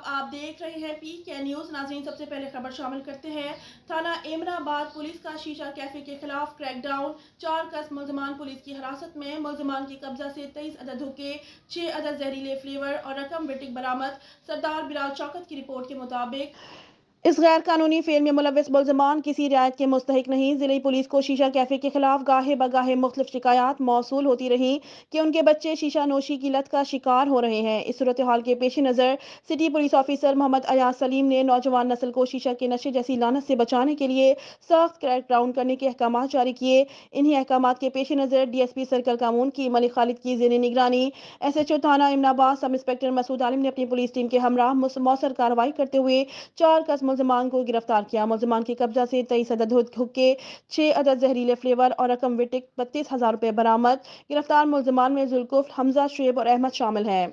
आप देख रहे हैं PK न्यूज़। नाज़रीन, सबसे पहले खबर शामिल करते हैं। थाना एमराबाद पुलिस का शीशा कैफे के खिलाफ क्रैकडाउन। 4 कस मुल्ज़मान पुलिस की हिरासत में। मुल्ज़मान की कब्जा से 23 अदद हुक्के, 6 अदद जहरीले फ्लेवर और रकम विटिक बरामद। सरदार बिलाल शौकत की रिपोर्ट के मुताबिक इस गैर कानूनी फेल में मुलव्वस मुल्ज़मान किसी रियायत के मुस्तहिक नहीं। जिले पुलिस को शीशा कैफे के खिलाफ गाहे बगाहे मुख्तलिफ शिकायत मौसूल होती रही कि उनके बच्चे शीशा नोशी की लत का शिकार हो रहे हैं। इस सूरत हाल के पेश नज़र city police officer Mohammad Ayaz Salim ने नौजवान नस्ल को शीशा के नशे जैसी लानत से बचाने के लिए सख्त क्रैकडाउन करने के अहकाम जारी किए। इन्हीं अहकाम के पेश नज़र DSP सर्कल कामून की मलिक खालिद की ज़ेर निगरानी SHO थाना इमनाबाद सब इंस्पेक्टर मसूद आलिम ने अपनी पुलिस टीम के हमरा मौसर कार्रवाई करते हुए 4 कस मुल्ज़मान को गिरफ्तार किया। मुल्ज़मान की कब्जा से 23 अदद हुक्के, 6 अदद जहरीले फ्लेवर और रकम विटिक 32,000 रुपए बरामद। गिरफ्तार मुल्ज़मान में जुल्कुफ्ल, हमजा, शुएब और अहमद शामिल हैं।